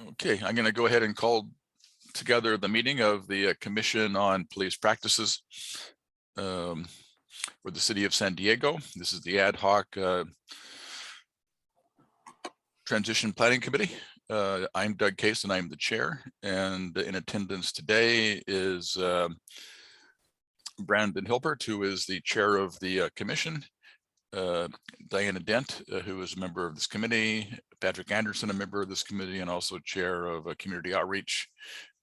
Okay, I'm going to go ahead and call together the meeting of the Commission on Police Practices for the City of San Diego. This is the ad hoc Transition Planning Committee. I'm Doug Case and I'm the chair, and in attendance today is Brandon Hilbert, who is the chair of the commission, Diana Dent, who is a member of this committee, Patrick Anderson, a member of this committee, and also chair of community outreach.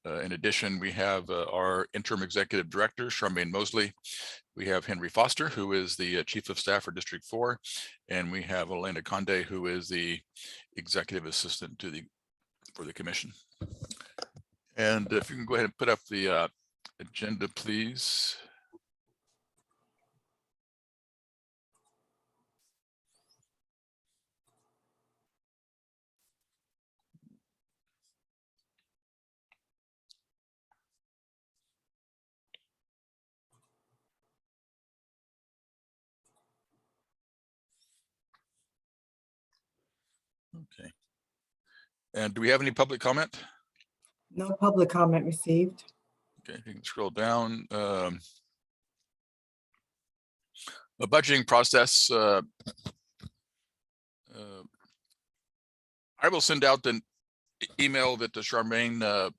In addition, we have our interim executive director, Charmaine Mosley. We have Henry Foster, who is the chief of staff for District 4, and we have Elena Conde, who is the executive assistant to for the commission. And if you can go ahead and put up the agenda, please. Okay. And do we have any public comment? No public comment received. Okay, you can scroll down. The budgeting process. I will send out an email that Charmaine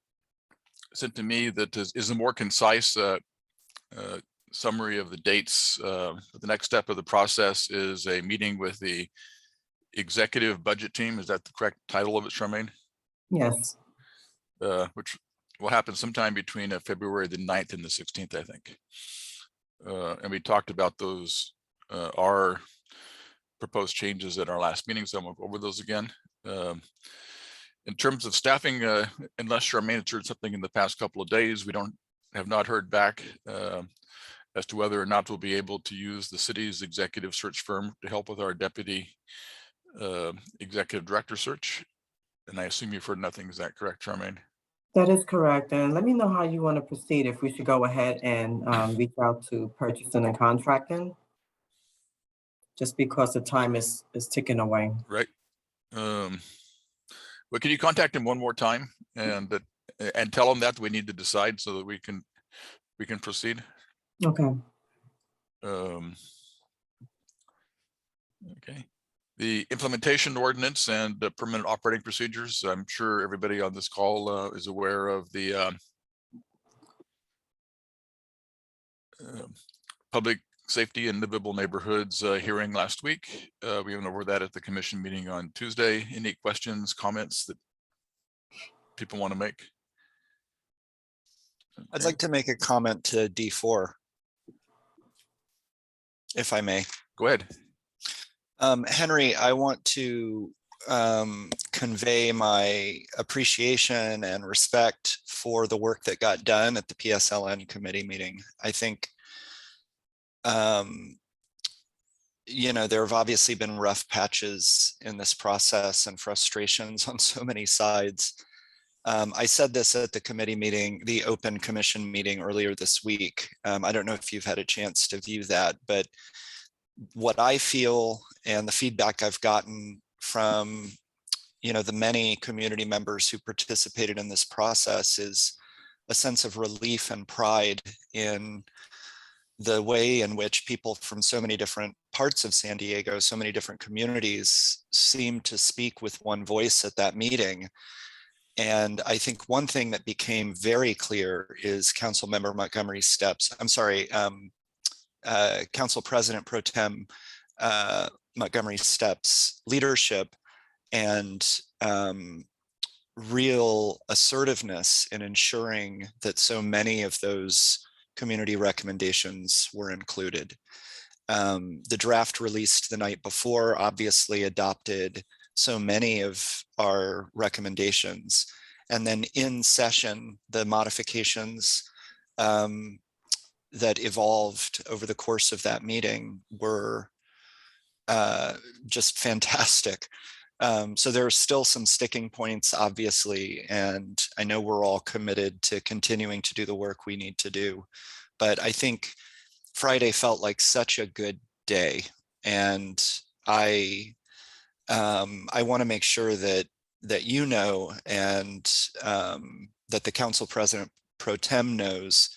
sent to me that is a more concise summary of the dates. The next step of the process is a meeting with the executive budget team. Is that the correct title of it, Charmaine? Yes. Which will happen sometime between February the 9th and the 16th, I think. And we talked about those, our proposed changes at our last meeting, so I won't go over those again. In terms of staffing, unless Charmaine has heard something in the past couple of days, we have not heard back as to whether or not we'll be able to use the city's executive search firm to help with our deputy executive director search. And I assume you've heard nothing. Is that correct, Charmaine? That is correct. And let me know how you want to proceed, if we should go ahead and reach out to purchasing and contracting, just because the time is ticking away. Right. But can you contact him one more time and tell him that we need to decide so that we can proceed? Okay. Okay. The implementation ordinance and the permanent operating procedures. I'm sure everybody on this call is aware of the public safety and livable neighborhoods hearing last week. We went over that at the commission meeting on Tuesday. Any questions, comments that people want to make? Okay. I'd like to make a comment to D4, if I may. Go ahead. Henry, I want to convey my appreciation and respect for the work that got done at the PSLN committee meeting. I think, you know, there have obviously been rough patches in this process and frustrations on so many sides. I said this at the committee meeting, the open commission meeting earlier this week. I don't know if you've had a chance to view that, but what I feel and the feedback I've gotten from, you know, the many community members who participated in this process is a sense of relief and pride in the way in which people from so many different parts of San Diego, so many different communities seemed to speak with one voice at that meeting. And I think one thing that became very clear is Councilmember Montgomery Steps, Council President Pro Tem Montgomery Steps' leadership and real assertiveness in ensuring that so many of those community recommendations were included. The draft released the night before obviously adopted so many of our recommendations. And then in session, the modifications that evolved over the course of that meeting were just fantastic. So there are still some sticking points, obviously, and I know we're all committed to continuing to do the work we need to do. But I think Friday felt like such a good day, and I I want to make sure that you know, and that the council president pro tem knows,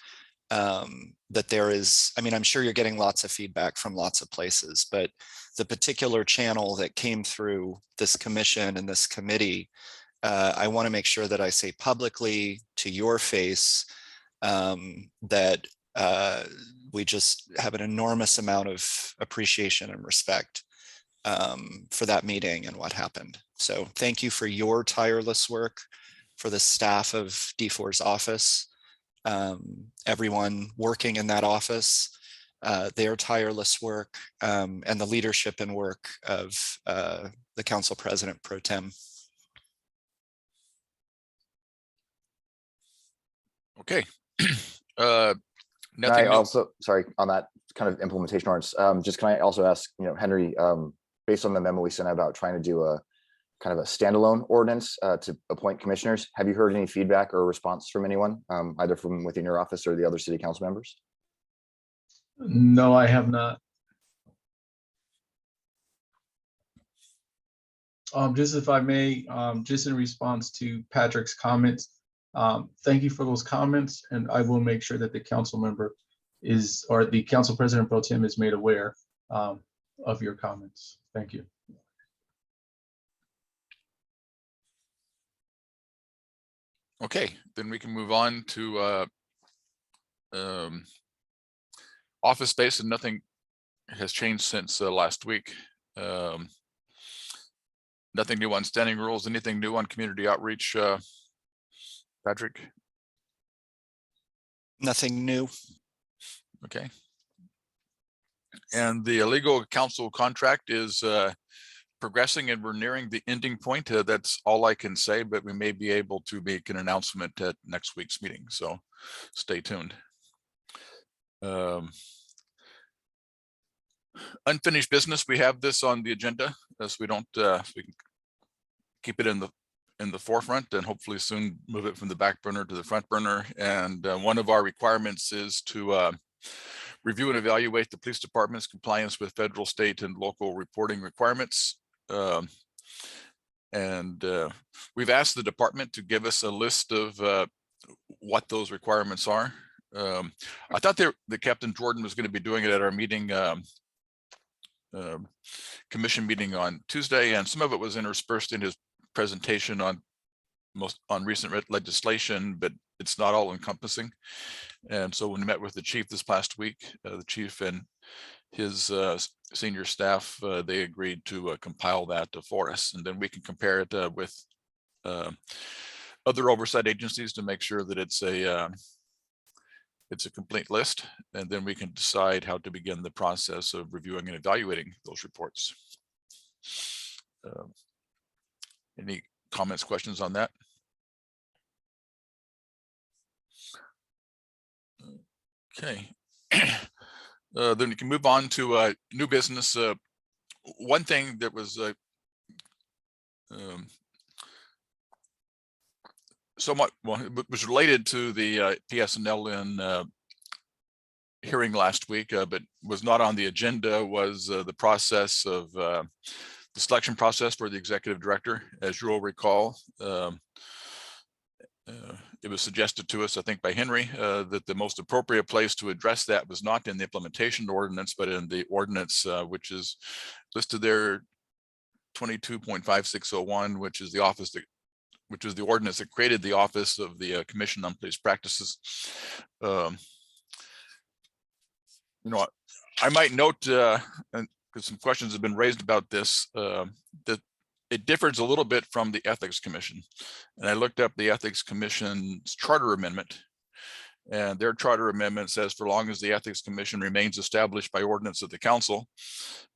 that there is, I mean, I'm sure you're getting lots of feedback from lots of places, but the particular channel that came through this commission and this committee, I want to make sure that I say publicly to your face, that we just have an enormous amount of appreciation and respect for that meeting and what happened. So thank you for your tireless work, for the staff of D4's office, everyone working in that office, their tireless work, and the leadership and work of the council president pro tem. Okay. Can I Nothing new. also, sorry, on that kind of implementation ordinance, just can I also ask, Henry, based on the memo we sent out about trying to do a kind of a standalone ordinance to appoint commissioners, have you heard any feedback or response from anyone, either from within your office or the other city council members? No, I have not. Just if I may, just in response to Patrick's comments, thank you for those comments, and I will make sure that the council member is, or the council president pro tem is made aware of your comments. Thank you. Okay, then we can move on to office space, and nothing has changed since last week. Nothing new on standing rules. Anything new on community outreach, Patrick? Nothing new. Okay. And the legal counsel contract is progressing, and we're nearing the ending point. That's all I can say, but we may be able to make an announcement at next week's meeting, so stay tuned. Unfinished business, we have this on the agenda, as we don't we can keep it in the forefront and hopefully soon move it from the back burner to the front burner. And one of our requirements is to review and evaluate the police department's compliance with federal, state, and local reporting requirements. We've asked the department to give us a list of what those requirements are. I thought that Captain Jordan was going to be doing it at our meeting, commission meeting on Tuesday, and some of it was interspersed in his presentation on recent legislation, but it's not all encompassing. And so when we met with the chief this past week, the chief and his senior staff, they agreed to compile that for us, and then we can compare it with other oversight agencies to make sure that it's a complete list, and then we can decide how to begin the process of reviewing and evaluating those reports. Any comments, questions on that? Okay. Then you can move on to new business. One thing that was somewhat, well, it was related to the PSNL hearing last week, but was not on the agenda, was the process of the selection process for the executive director. As you'll recall, it was suggested to us, I think by Henry, that the most appropriate place to address that was not in the implementation ordinance, but in the ordinance, which is listed there, 22.5601, which is the office that, which is the ordinance that created the Office of the Commission on Police Practices. You know, I might note, and because some questions have been raised about this, that it differs a little bit from the Ethics Commission. And I looked up the Ethics Commission's charter amendment, and their charter amendment says, for long as the Ethics Commission remains established by ordinance of the council,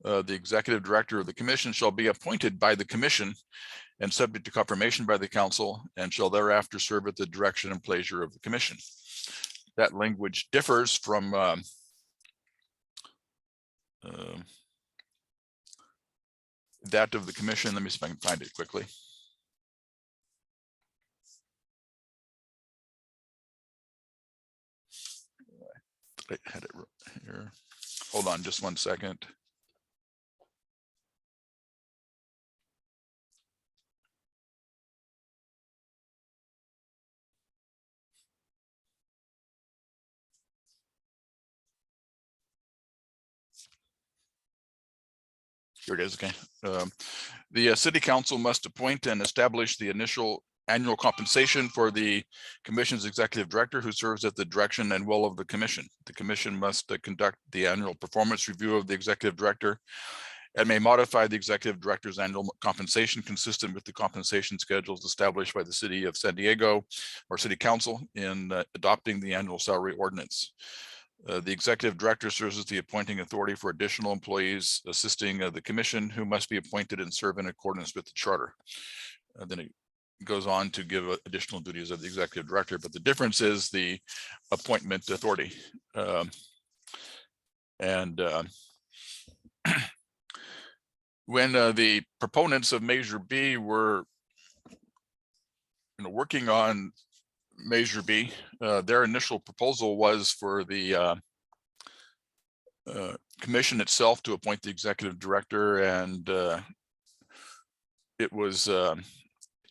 the executive director of the commission shall be appointed by the commission and subject to confirmation by the council, and shall thereafter serve at the direction and pleasure of the commission. That language differs from that of the commission. Let me see if I can find it quickly. I had it here. Hold on just one second. Here it is, okay. The city council must appoint and establish the initial annual compensation for the commission's executive director who serves at the direction and will of the commission. The commission must conduct the annual performance review of the executive director and may modify the executive director's annual compensation consistent with the compensation schedules established by the city of San Diego or city council in adopting the annual salary ordinance. The executive director serves as the appointing authority for additional employees assisting the commission who must be appointed and serve in accordance with the charter. Then it goes on to give additional duties of the executive director, but the difference is the appointment authority. When the proponents of Measure B were working on Measure B, their initial proposal was for the commission itself to appoint the executive director, and it was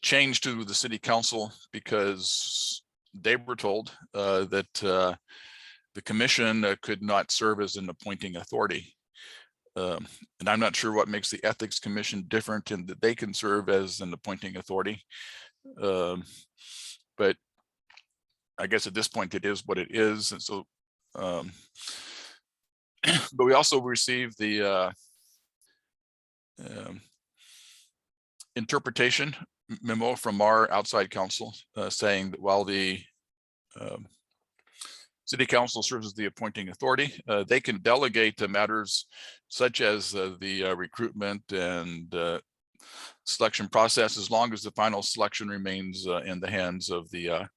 changed to the city council because they were told that the commission could not serve as an appointing authority. And I'm not sure what makes the ethics commission different in that they can serve as an appointing authority. But I guess at this point it is what it is. And so, but we also received the interpretation memo from our outside counsel saying that while the city council serves as the appointing authority, they can delegate to matters such as the recruitment and selection process, as long as the final selection remains in the hands of the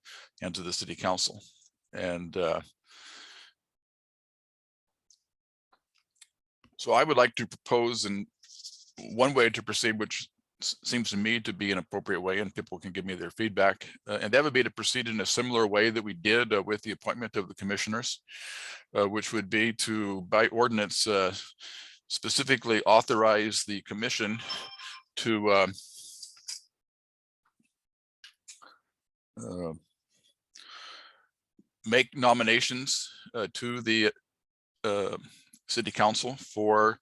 city council. And so I would like to propose, and one way to proceed, which seems to me to be an appropriate way, and people can give me their feedback, and that would be to proceed in a similar way that we did with the appointment of the commissioners, which would be to, by ordinance, specifically authorize the commission to make nominations to the city council for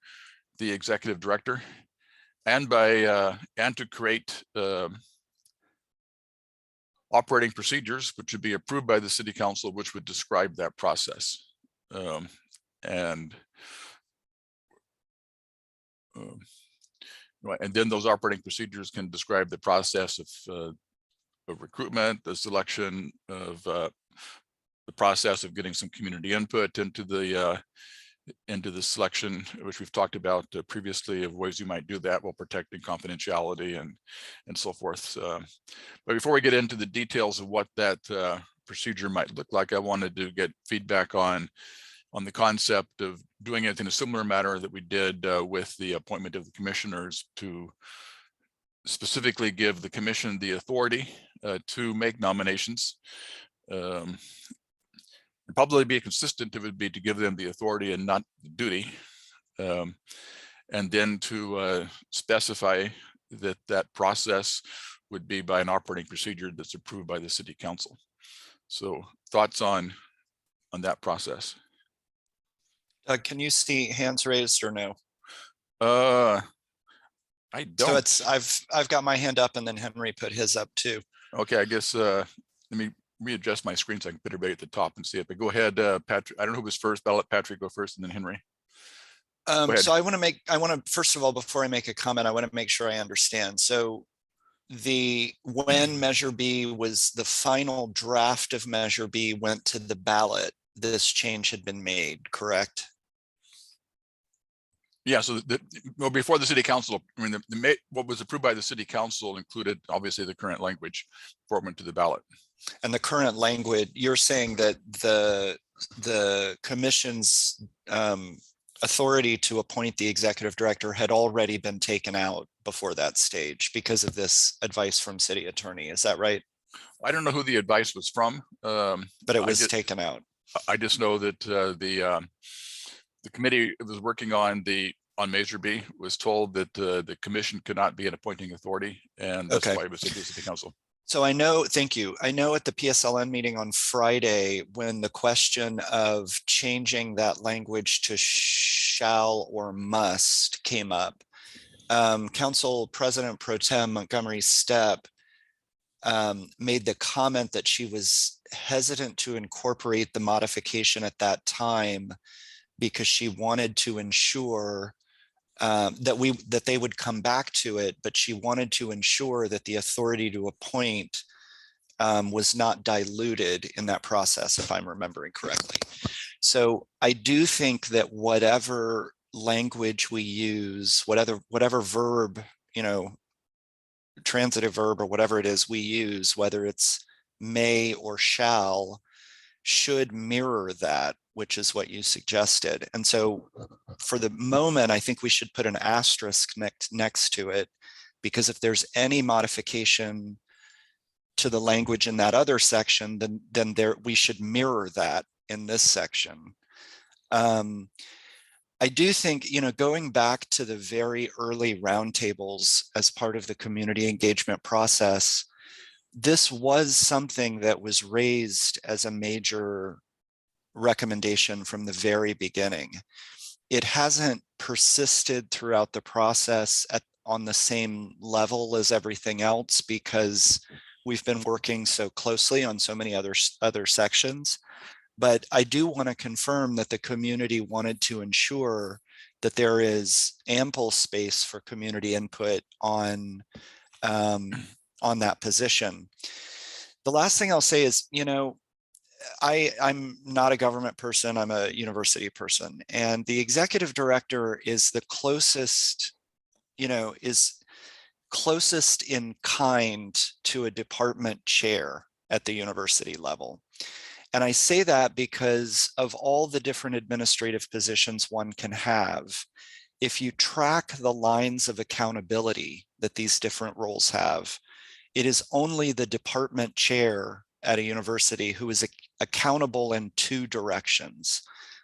the executive director, and by and to create operating procedures which would be approved by the city council, which would describe that process. And then those operating procedures can describe the process of recruitment, the selection of the process of getting some community input into the selection, which we've talked about previously, of ways you might do that while protecting confidentiality and so forth. But before we get into the details of what that procedure might look like, I wanted to get feedback on the concept of doing it in a similar manner that we did with the appointment of the commissioners, to specifically give the commission the authority to make nominations. It'd probably be consistent, it would be to give them the authority and not the duty, and then to specify that that process would be by an operating procedure that's approved by the city council. So thoughts on that process? Can you see hands raised or no? I don't. So it's, I've got my hand up, and then Henry put his up too. Okay, I guess let me readjust my screen so I can put everybody at the top and see it. But go ahead, Patrick. I don't know who was first, but I'll let Patrick go first and then Henry. So I want to, first of all, before I make a comment, I want to make sure I understand. So when Measure B was, the final draft of Measure B went to the ballot, this change had been made, correct? Yeah, so well, before the city council, I mean, what was approved by the city council included obviously the current language before it went to the ballot. And the current language, you're saying that the commission's authority to appoint the executive director had already been taken out before that stage because of this advice from city attorney. Is that right? I don't know who the advice was from. But it was taken out. I just know that the committee that was working on Measure B was told that the commission could not be an appointing authority, and that's why it was sent to the city council. So I know, thank you. I know at the PSLN meeting on Friday, when the question of changing that language to shall or must came up, Council President Pro Tem Montgomery Stepp made the comment that she was hesitant to incorporate the modification at that time because she wanted to ensure that they would come back to it, but she wanted to ensure that the authority to appoint was not diluted in that process, if I'm remembering correctly. So I do think that whatever language we use, whatever verb, transitive verb or whatever it is we use, whether it's may or shall, should mirror that, which is what you suggested. And so for the moment, I think we should put an asterisk next to it, because if there's any modification to the language in that other section, then we should mirror that in this section. I do think, going back to the very early roundtables as part of the community engagement process, this was something that was raised as a major recommendation from the very beginning. It hasn't persisted throughout the process on the same level as everything else because we've been working so closely on so many other sections. But I do want to confirm that the community wanted to ensure that there is ample space for community input on that position. The last thing I'll say is, I'm not a government person, I'm a university person, and the executive director is the closest, is closest in kind to a department chair at the university level. And I say that because of all the different administrative positions one can have, if you track the lines of accountability that these different roles have, it is only the department chair at a university who is accountable in two directions,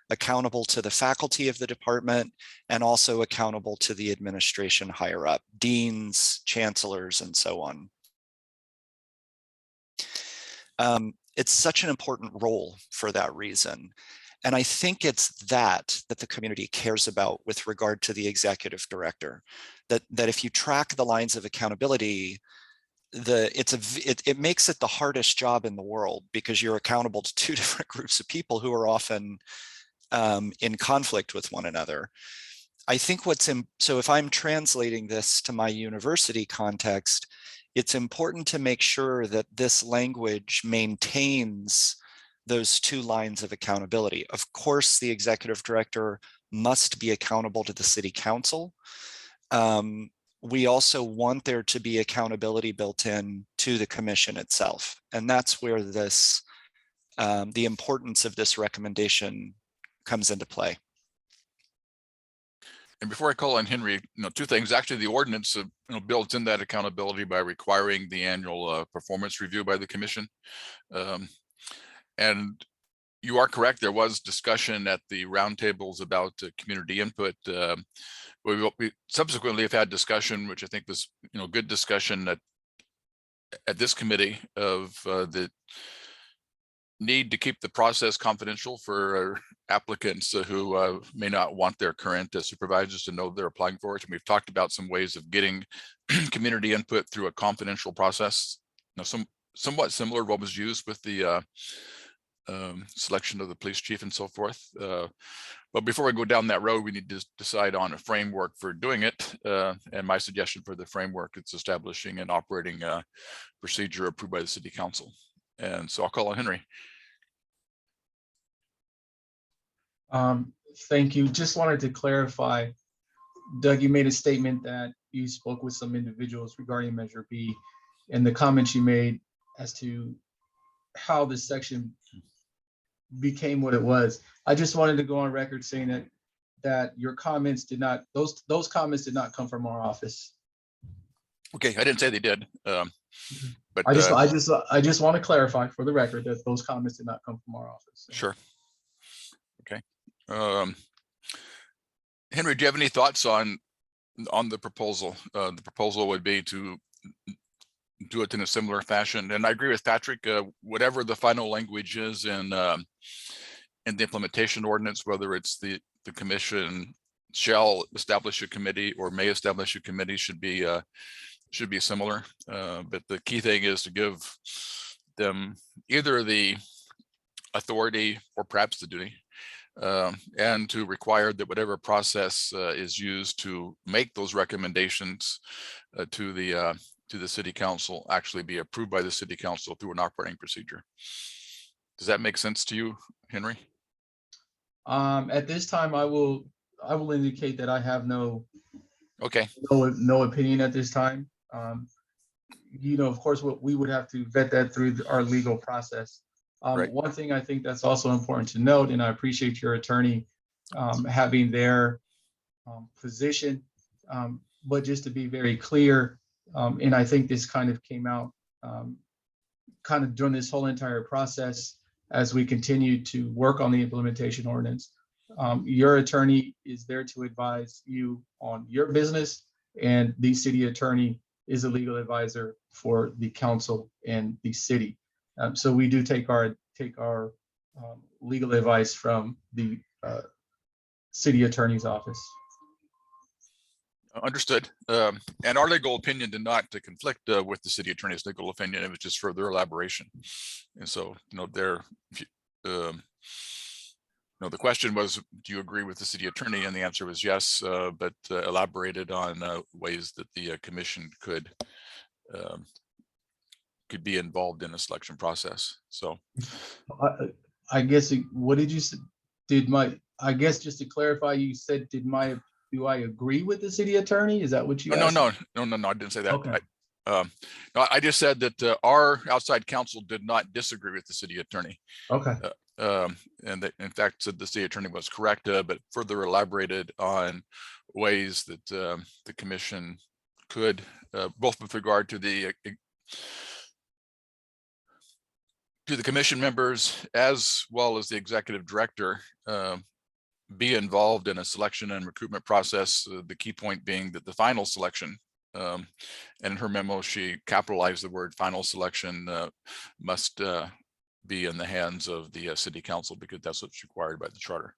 accountable to the faculty of the department and also accountable to the administration higher up, deans, chancellors, and so on. It's such an important role for that reason. And I think it's that the community cares about with regard to the executive director, that if you track the lines of accountability, it makes it the hardest job in the world because you're accountable to two different groups of people who are often in conflict with one another. I think so if I'm translating this to my university context, it's important to make sure that this language maintains those two lines of accountability. Of course, the executive director must be accountable to the city council. We also want there to be accountability built in to the commission itself. And that's where this, the importance of this recommendation comes into play. And before I call on Henry, two things. Actually, the ordinance builds in that accountability by requiring the annual performance review by the commission. And you are correct. There was discussion at the roundtables about community input. We subsequently have had discussion, which I think was good discussion at this committee of the need to keep the process confidential for applicants who may not want their current supervisors to know they're applying for it. And we've talked about some ways of getting community input through a confidential process. Somewhat similar to what was used with the selection of the police chief and so forth. But before we go down that road, we need to decide on a framework for doing it. And my suggestion for the framework is establishing an operating procedure approved by the city council. And so I'll call on Henry. Thank you. Just wanted to clarify, Doug, you made a statement that you spoke with some individuals regarding Measure B and the comments you made as to how this section became what it was. I just wanted to go on record saying that your comments did not, those comments did not come from our office. Okay, I didn't say they did. But I just want to clarify for the record that those comments did not come from our office. Sure. Okay. Henry, do you have any thoughts on the proposal? The proposal would be to do it in a similar fashion. And I agree with Patrick, whatever the final language is in the implementation ordinance, whether it's the commission shall establish a committee or may establish a committee should be similar. But the key thing is to give them either the authority or perhaps the duty, and to require that whatever process is used to make those recommendations to the city council actually be approved by the city council through an operating procedure. Does that make sense to you, Henry? At this time, I will indicate that I have no Okay, opinion at this time. Of course, what we would have to vet that through our legal process. Right. One thing I think that's also important to note, and I appreciate your attorney having their position, but just to be very clear, and I think this kind of came out kind of during this whole entire process as we continue to work on the implementation ordinance. Your attorney is there to advise you on your business, and the city attorney is a legal advisor for the council and the city. So we do take our legal advice from the city attorney's office. understood. And our legal opinion did not conflict with the city attorney's legal opinion. It was just further elaboration. And so, the question was, do you agree with the city attorney? And the answer was yes, but elaborated on ways that the commission could be involved in a selection process. So I guess, what did you say? I guess just to clarify, you said, do I agree with the city attorney? Is that what you asked? no, I didn't say that. Okay. No, I just said that our outside counsel did not disagree with the city attorney. Okay. And they, in fact, said the city attorney was correct, but further elaborated on ways that the commission could, both with regard to the commission members as well as the executive director, be involved in a selection and recruitment process. The key point being that the final selection, and in her memo, she capitalized the word final selection, must be in the hands of the city council, because that's what's required by the charter.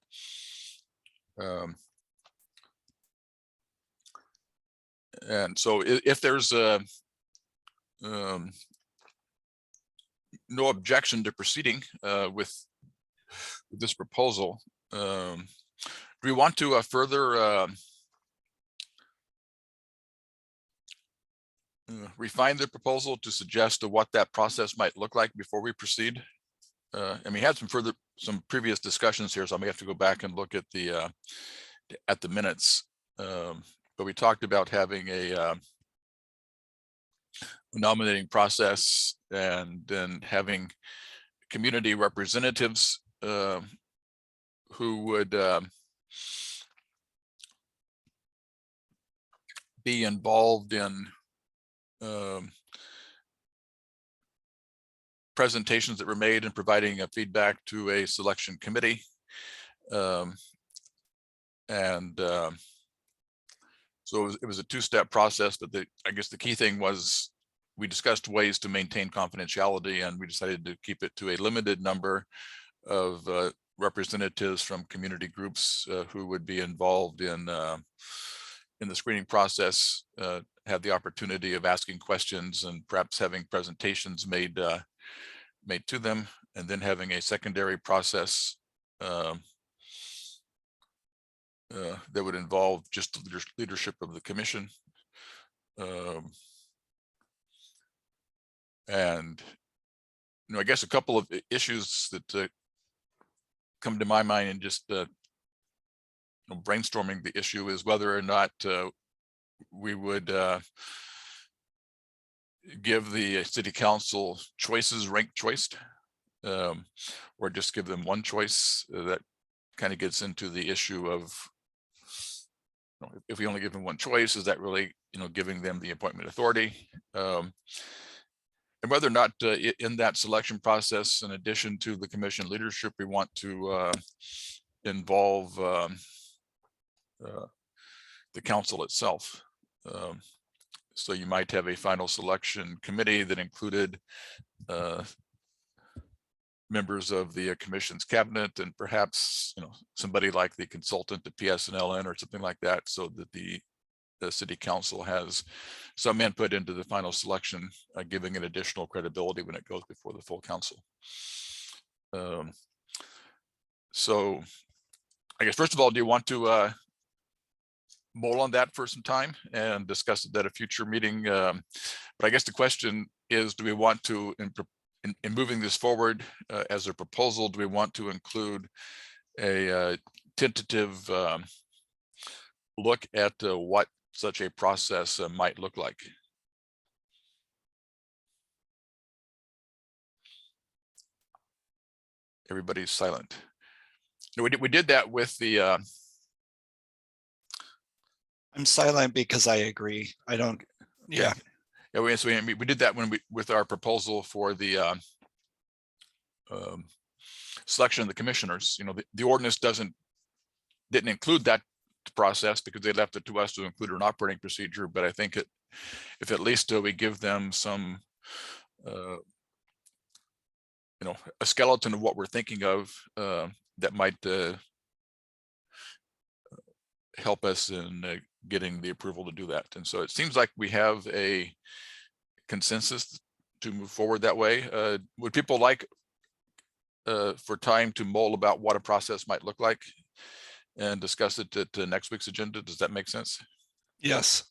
And so if there's no objection to proceeding with this proposal, do we want to further refine the proposal to suggest what that process might look like before we proceed? And we had some previous discussions here, so I may have to go back and look at the minutes. But we talked about having a nominating process and then having community representatives who would be involved in presentations that were made and providing a feedback to a selection committee. So it was a two-step process, but I guess the key thing was we discussed ways to maintain confidentiality, and we decided to keep it to a limited number of representatives from community groups who would be involved in the screening process, have the opportunity of asking questions and perhaps having presentations made to them, and then having a secondary process that would involve just the leadership of the commission. And I guess a couple of issues that come to my mind and just brainstorming the issue is whether or not we would give the city council choices ranked choiced, or just give them one choice. That kind of gets into the issue of, if we only give them one choice, is that really giving them the appointment authority? And whether or not in that selection process, in addition to the commission leadership, we want to involve the council itself. So you might have a final selection committee that included members of the commission's cabinet and perhaps, somebody like the consultant to PSNLN or something like that, so that the city council has some input into the final selection, giving it additional credibility when it goes before the full council. So I guess, first of all, do you want to mull on that for some time and discuss it at a future meeting? But I guess the question is, do we want to, in moving this forward as a proposal, do we want to include a tentative look at what such a process might look like? Everybody's silent. No, we did that with the I'm silent because I agree. I don't, yeah. Yeah, we did that when with our proposal for the selection of the commissioners. The ordinance didn't include that process because they left it to us to include an operating procedure. But I think if at least we give them some, a skeleton of what we're thinking of, that might help us in getting the approval to do that. And so it seems like we have a consensus to move forward that way. Would people like for time to mull about what a process might look like and discuss it at next week's agenda? Does that make sense? Yes.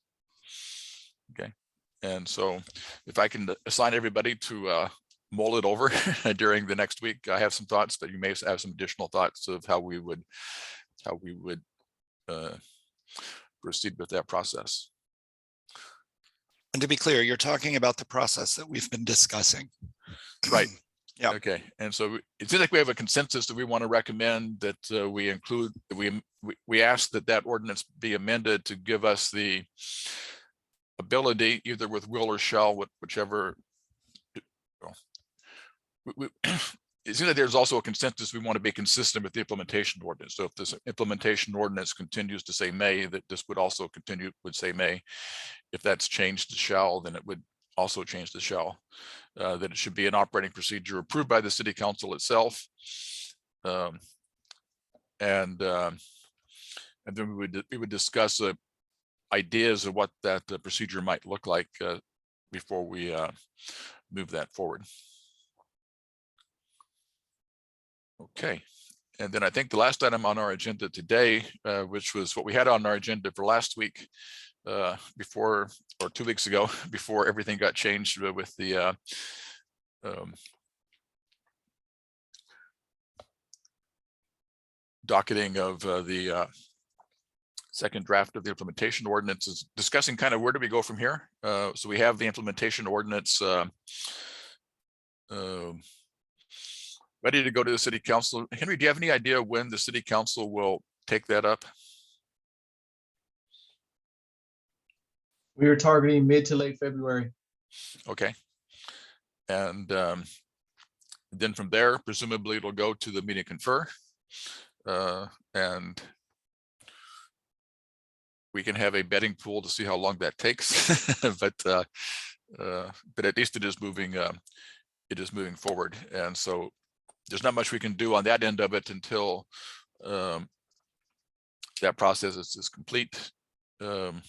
Okay. And so if I can assign everybody to mull it over during the next week, I have some thoughts, but you may have some additional thoughts of how we would proceed with that process. And to be clear, you're talking about the process that we've been discussing. Right. Yeah. Okay. And so it seems like we have a consensus that we want to recommend that we include, we ask that ordinance be amended to give us the ability, either with will or shall, whichever. It seems like there's also a consensus we want to be consistent with the implementation ordinance. So if this implementation ordinance continues to say may, that this would also would say may. If that's changed to shall, then it would also change to shall. That it should be an operating procedure approved by the city council itself. And then we would discuss ideas of what that procedure might look like before we move that forward. Okay, and then I think the last item on our agenda today, which was what we had on our agenda for last week, before, or 2 weeks ago, before everything got changed with the docketing of the second draft of the implementation ordinance, is discussing kind of where do we go from here. So we have the implementation ordinance ready to go to the city council. Henry, do you have any idea when the city council will take that up? We are targeting mid to late February. Okay. And then from there, presumably it'll go to the meeting confer. And we can have a betting pool to see how long that takes. but at least it is moving forward. And so there's not much we can do on that end of it until that process is complete. And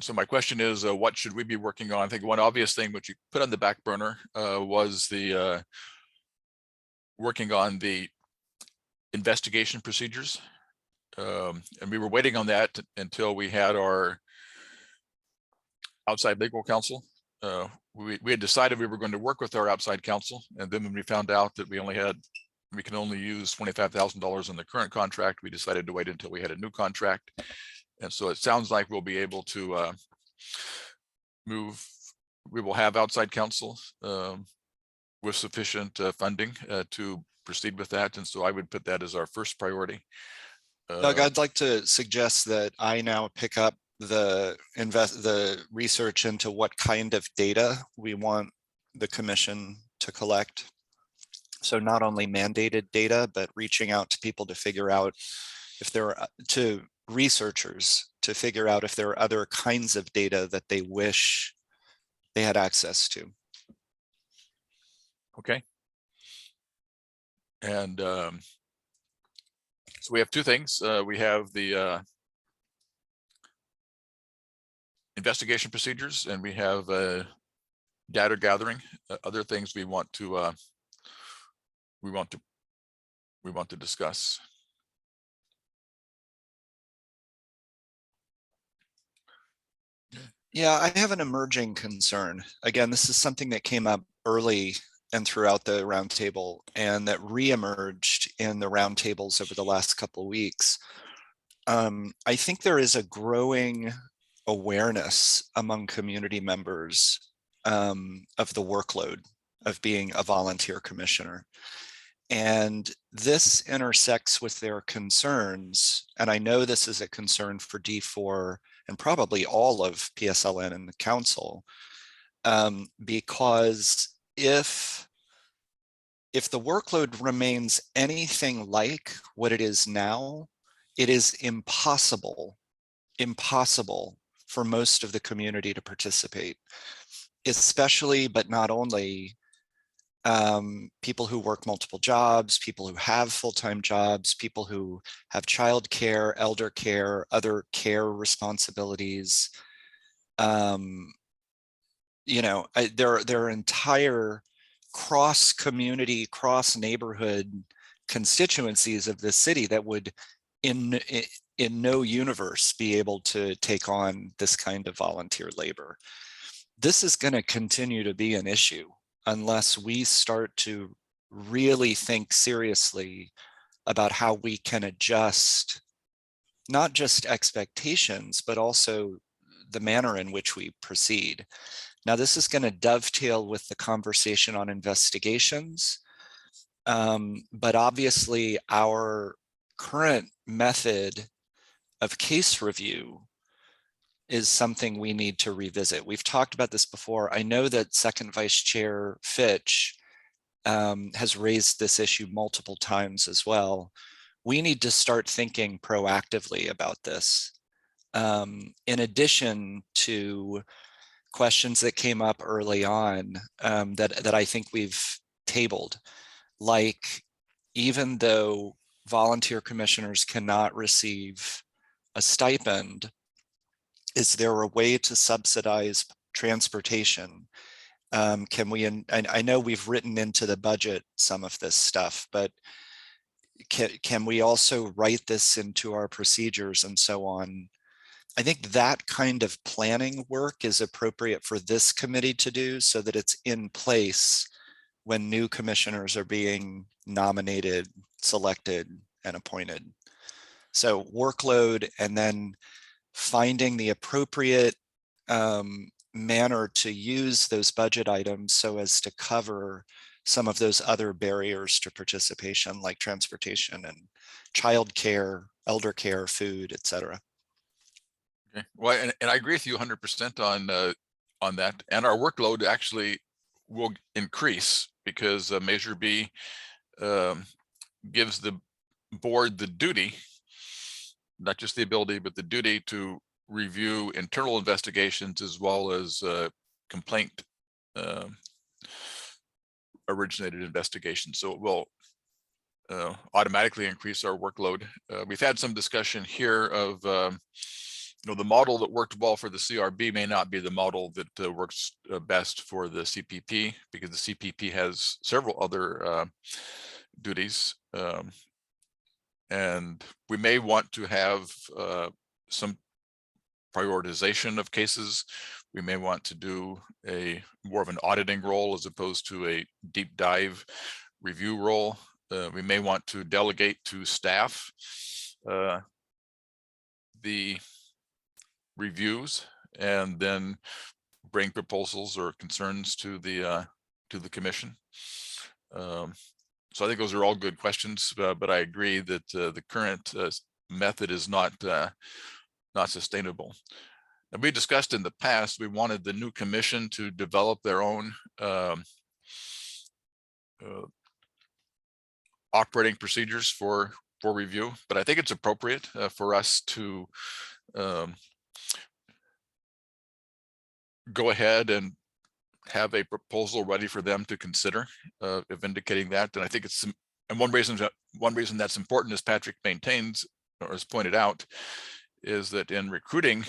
so my question is, what should we be working on? I think one obvious thing which you put on the back burner was the working on the investigation procedures. And we were waiting on that until we had our outside legal counsel. We had decided we were going to work with our outside counsel, and then when we found out that we can only use $25,000 in the current contract, we decided to wait until we had a new contract. And so it sounds like we'll be able to we will have outside counsel with sufficient funding to proceed with that. And so I would put that as our first priority. Doug, I'd like to suggest that I now pick up the research into what kind of data we want the commission to collect. So not only mandated data, but reaching out to people to figure out if there are, to researchers to figure out if there are other kinds of data that they wish they had access to. Okay. And so we have two things. We have the investigation procedures, and we have data gathering. Other things we want to discuss. Yeah, I have an emerging concern. Again, this is something that came up early and throughout the roundtable and that reemerged in the roundtables over the last couple of weeks. I think there is a growing awareness among community members of the workload of being a volunteer commissioner. And this intersects with their concerns. And I know this is a concern for D4 and probably all of PSLN and the council, because if the workload remains anything like what it is now, it is impossible for most of the community to participate, especially, but not only, people who work multiple jobs, people who have full-time jobs, people who have childcare, elder care, other care responsibilities. You know, there are entire cross-community, cross-neighborhood constituencies of the city that would in no universe be able to take on this kind of volunteer labor. This is going to continue to be an issue unless we start to really think seriously about how we can adjust not just expectations, but also the manner in which we proceed. Now, this is going to dovetail with the conversation on investigations, but obviously our current method of case review is something we need to revisit. We've talked about this before. I know that Second Vice Chair Fitch has raised this issue multiple times as well. We need to start thinking proactively about this. In addition to questions that came up early on that I think we've tabled, like even though volunteer commissioners cannot receive a stipend, is there a way to subsidize transportation? Can we, and I know we've written into the budget some of this stuff, but can we also write this into our procedures and so on? I think that kind of planning work is appropriate for this committee to do so that it's in place when new commissioners are being nominated, selected, and appointed. So workload, and then finding the appropriate manner to use those budget items so as to cover some of those other barriers to participation, like transportation and childcare, elder care, food, et cetera. Okay. Well, and I agree with you 100% on that. And our workload actually will increase because Measure B gives the board the duty, not just the ability, but the duty to review internal investigations as well as complaint originated investigations. So it will automatically increase our workload. We've had some discussion here of the model that worked well for the CRB may not be the model that works best for the CPP, because the CPP has several other duties. And we may want to have some prioritization of cases. We may want to do more of an auditing role as opposed to a deep dive review role. We may want to delegate to staff the reviews and then bring proposals or concerns to the commission. So I think those are all good questions, but I agree that the current method is not sustainable. And we discussed in the past, we wanted the new commission to develop their own operating procedures for review, but I think it's appropriate for us to go ahead and have a proposal ready for them to consider, if indicating that. And I think and one reason that's important, as Patrick maintains or has pointed out, is that in recruiting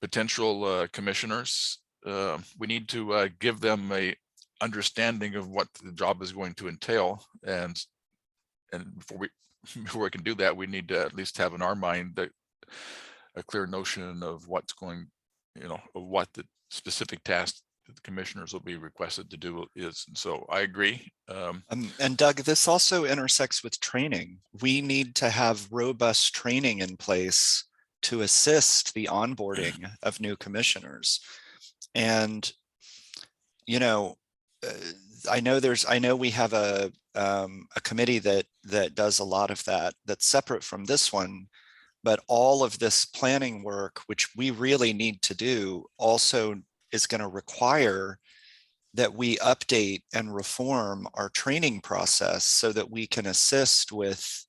potential commissioners, we need to give them a understanding of what the job is going to entail. And before we can do that, we need to at least have in our mind a clear notion of what's going, of what the specific task that the commissioners will be requested to do is. And so I agree. And Doug, this also intersects with training. We need to have robust training in place to assist the onboarding of new commissioners. And, I know we have a committee that does a lot of that, that's separate from this one, but all of this planning work, which we really need to do, also is going to require that we update and reform our training process so that we can assist with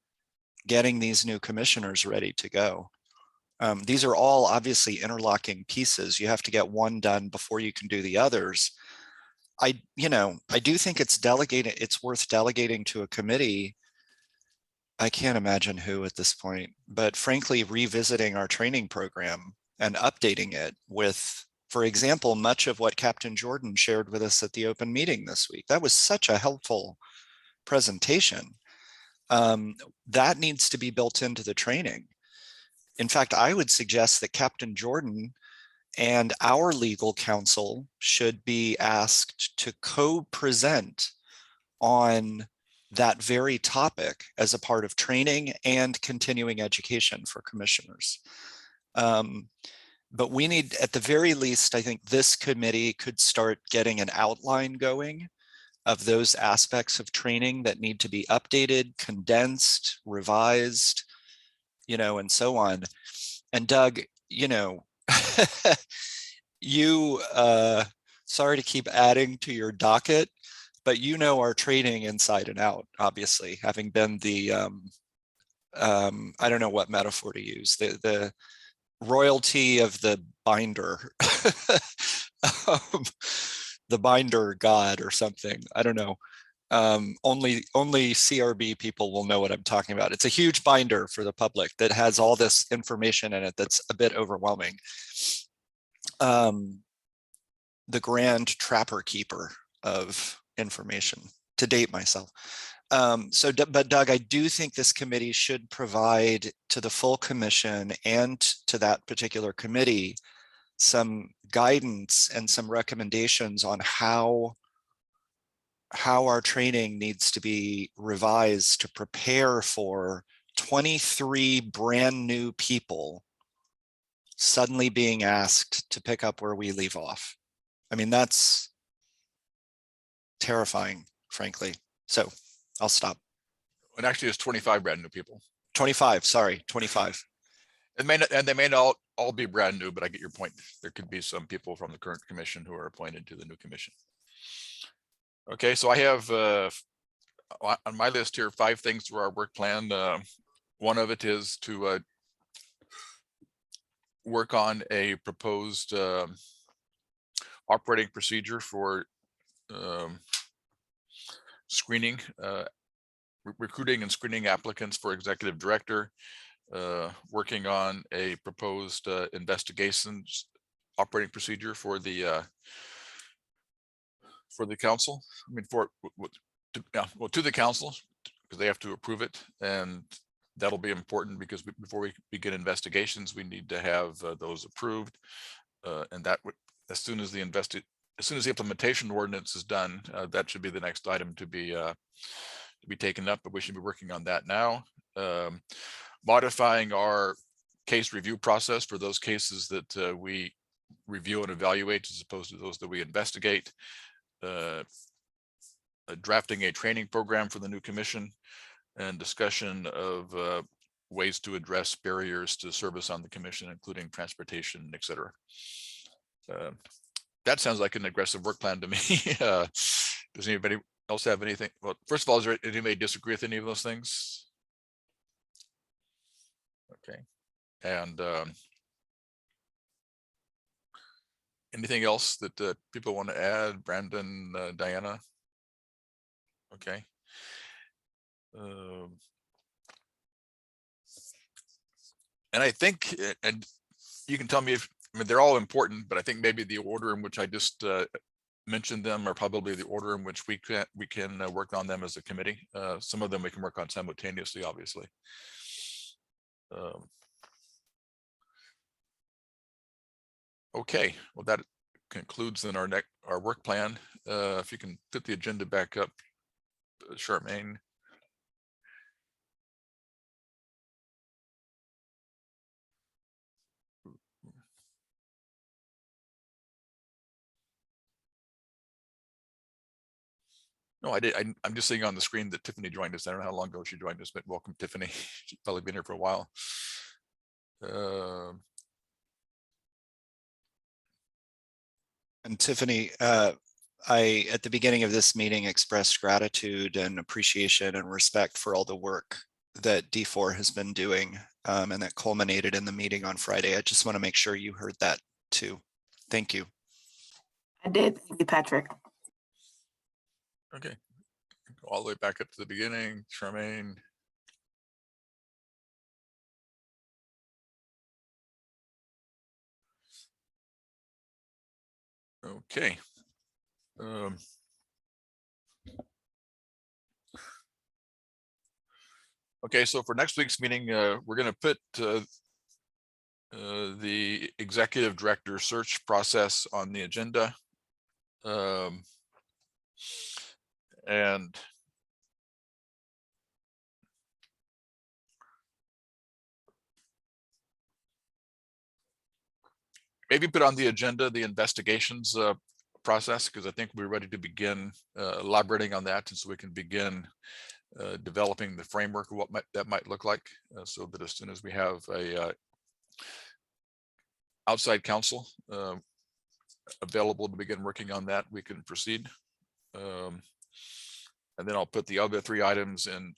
getting these new commissioners ready to go. These are all obviously interlocking pieces. You have to get one done before you can do the others. I do think it's worth delegating to a committee. I can't imagine who at this point, but frankly, revisiting our training program and updating it with, for example, much of what Captain Jordan shared with us at the open meeting this week. That was such a helpful presentation. That needs to be built into the training. In fact, I would suggest that Captain Jordan and our legal counsel should be asked to co-present on that very topic as a part of training and continuing education for commissioners. But we need, at the very least, I think this committee could start getting an outline going of those aspects of training that need to be updated, condensed, revised, and so on. And Doug, sorry to keep adding to your docket, but our training inside and out, obviously, having been the, I don't know what metaphor to use, the royalty of the binder, the binder god or something. I don't know. Only CRB people will know what I'm talking about. It's a huge binder for the public that has all this information in it that's a bit overwhelming. The grand trapper keeper of information, to date myself. But Doug, I do think this committee should provide to the full commission and to that particular committee some guidance and some recommendations on how our training needs to be revised to prepare for 23 brand new people suddenly being asked to pick up where we leave off. I mean, that's terrifying, frankly. So I'll stop. And actually it's 25 brand new people. 25, sorry, 25. They may not all be brand new, but I get your point. There could be some people from the current commission who are appointed to the new commission. Okay, so I have on my list here 5 things for our work plan. One of it is to work on a proposed operating procedure for screening, recruiting and screening applicants for executive director, working on a proposed investigations operating procedure for the council. I mean, to the council, because they have to approve it, and that'll be important because before we begin investigations, we need to have those approved, and that would, as soon as the implementation ordinance is done, that should be the next item to be taken up. But we should be working on that now. Modifying our case review process for those cases that we review and evaluate as opposed to those that we investigate. Drafting a training program for the new commission, and discussion of ways to address barriers to service on the commission, including transportation, etc. That sounds like an aggressive work plan to me. Does anybody else have anything? Well, first of all, is there anybody disagree with any of those things? Okay, and Anything else that people want to add? Brandon, Diana? Okay. And I think, and you can tell me if, I mean, they're all important, but I think maybe the order in which I just mentioned them are probably the order in which we can work on them as a committee. Some of them we can work on simultaneously, obviously. Okay, well, that concludes then our work plan. If you can put the agenda back up, Charmaine. No, I did. I'm just seeing on the screen that Tiffany joined us. I don't know how long ago she joined us, but welcome, Tiffany. She's probably been here for a while. And Tiffany, I, at the beginning of this meeting, expressed gratitude and appreciation and respect for all the work that D4 has been doing, and that culminated in the meeting on Friday. I just want to make sure you heard that too. Thank you. I did. Thank you, Patrick. Okay, go all the way back up to the beginning, Charmaine. Okay. Okay, so for next week's meeting, we're going to put the executive director search process on the agenda. And maybe put on the agenda the investigations process, because I think we're ready to begin elaborating on that, and so we can begin developing the framework of what that might look like, so that as soon as we have a outside counsel available to begin working on that, we can proceed. And then I'll put the other 3 items in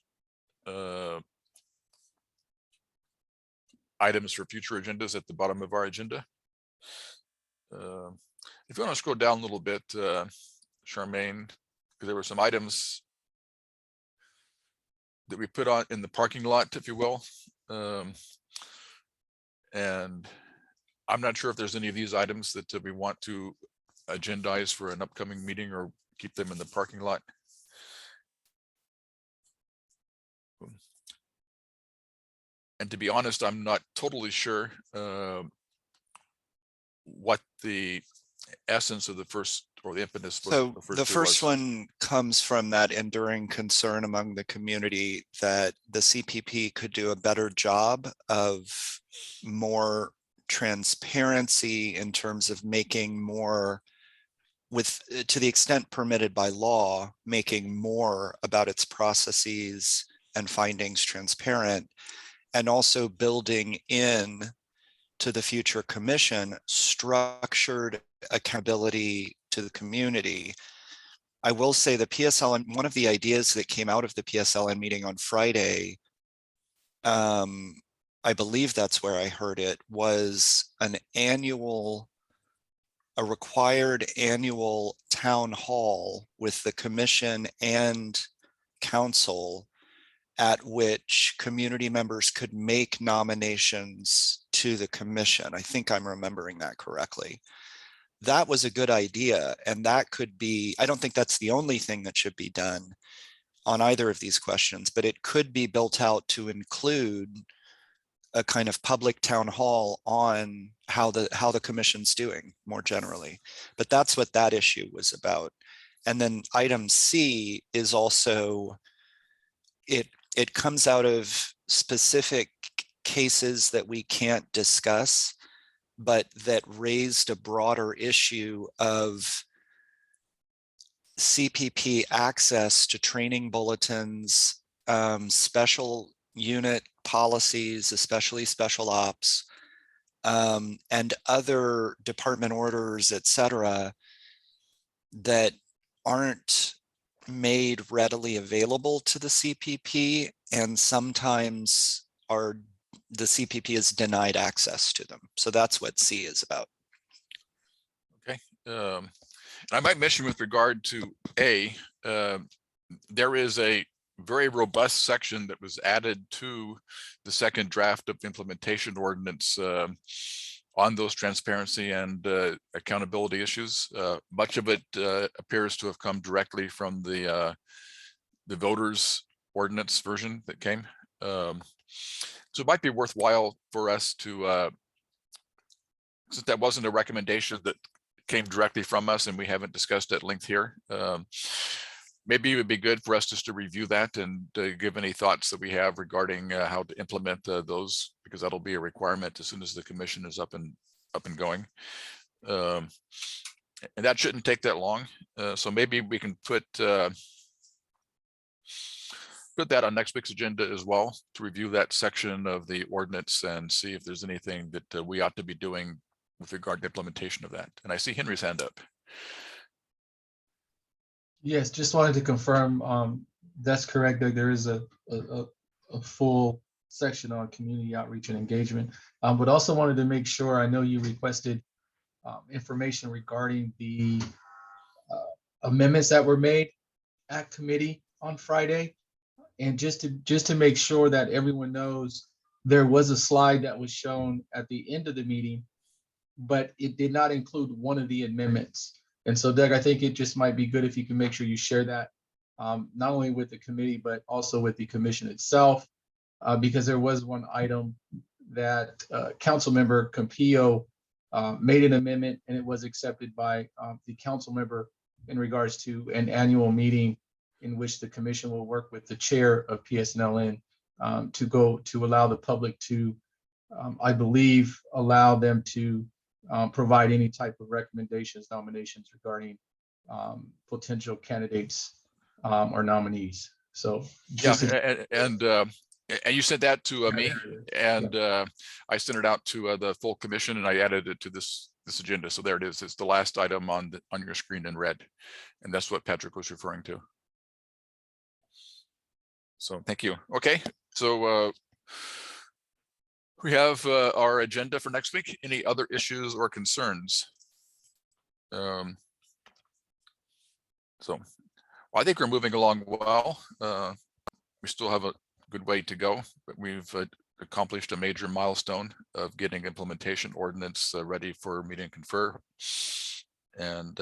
items for future agendas at the bottom of our agenda. If you want to scroll down a little bit, Charmaine, because there were some items that we put on in the parking lot, if you will. And I'm not sure if there's any of these items that we want to agendize for an upcoming meeting or keep them in the parking lot. And to be honest, I'm not totally sure what the essence of the first, or the impetus for So the two first was. one comes from that enduring concern among the community that the CPP could do a better job of more transparency in terms of making more, with to the extent permitted by law, making more about its processes and findings transparent, and also building in to the future commission structured accountability to the community. I will say the PSLN, one of the ideas that came out of the PSLN meeting on Friday, I believe that's where I heard it, was a required annual town hall with the commission and council, at which community members could make nominations to the commission. I think I'm remembering that correctly. That was a good idea, and that could be, I don't think that's the only thing that should be done on either of these questions, but it could be built out to include a kind of public town hall on how the commission's doing more generally. But that's what that issue was about. And then item C is also, it comes out of specific cases that we can't discuss, but that raised a broader issue of CPP access to training bulletins, special unit policies, especially special ops, and other department orders, et cetera, that aren't made readily available to the CPP, and sometimes the CPP is denied access to them. So that's what C is about. Okay. And I might mention with regard to A, there is a very robust section that was added to the second draft of implementation ordinance on those transparency and accountability issues. Much of it appears to have come directly from the voters ordinance version that came. So it might be worthwhile for us to, since that wasn't a recommendation that came directly from us and we haven't discussed at length here, maybe it would be good for us just to review that and give any thoughts that we have regarding how to implement those, because that'll be a requirement as soon as the commission is up and going. And that shouldn't take that long. So maybe we can put that on next week's agenda as well, to review that section of the ordinance and see if there's anything that we ought to be doing with regard to implementation of that. And I see Henry's hand up. Yes, just wanted to confirm, that's correct, Doug. There is a full section on community outreach and engagement. But also wanted to make sure, I know you requested information regarding the amendments that were made at committee on Friday. And just to make sure that everyone knows, there was a slide that was shown at the end of the meeting, but it did not include one of the amendments. And so, Doug, I think it just might be good if you can make sure you share that, not only with the committee, but also with the commission itself, because there was one item that Councilmember Campillo made an amendment, and it was accepted by the council member in regards to an annual meeting in which the commission will work with the chair of PSNLN to allow the public to, I believe, allow them to provide any type of recommendations, nominations regarding potential candidates or nominees. So Yeah, just and you sent that to me, and I sent it out to the full commission, and I added it to this agenda. So there it is. It's the last item on your screen in red, and that's what Patrick was referring to. So thank you. Okay, so we have our agenda for next week. Any other issues or concerns? So I think we're moving along well. We still have a good way to go, but we've accomplished a major milestone of getting implementation ordinance ready for meeting and confer. And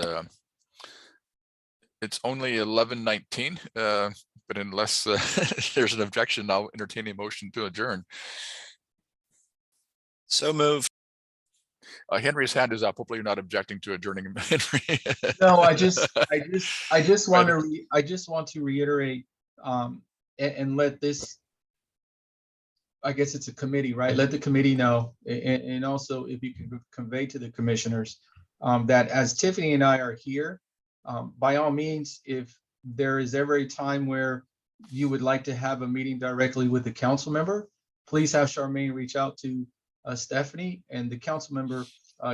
it's only 11:19, but unless there's an objection, I'll entertain a motion to adjourn. So moved. Henry's hand is up. Hopefully you're not objecting to adjourning, Henry. no, I just want to reiterate and let this, I guess it's a committee, right? Let the committee know, and also if you can convey to the commissioners that as Tiffany and I are here, by all means, if there is ever a time where you would like to have a meeting directly with the council member, please have Charmaine reach out to Stephanie, and the council member,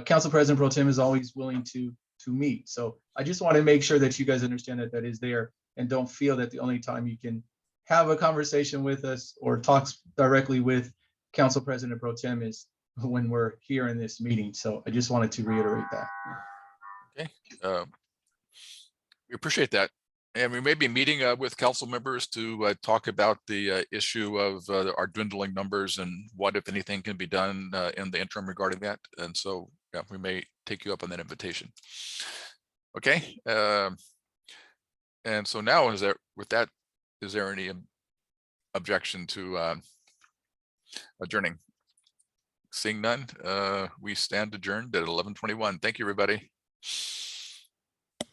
Council President Pro Tem, is always willing to meet. So I just want to make sure that you guys understand that is there, and don't feel that the only time you can have a conversation with us or talk directly with Council President Pro Tem is when we're here in this meeting. So I just wanted to reiterate that. Okay, we appreciate that. And we may be meeting with council members to talk about the issue of our dwindling numbers and what, if anything, can be done in the interim regarding that. And so, yeah, we may take you up on that invitation. Okay. And so now, is there any objection to adjourning? Seeing none, we stand adjourned at 11:21. Thank you, everybody.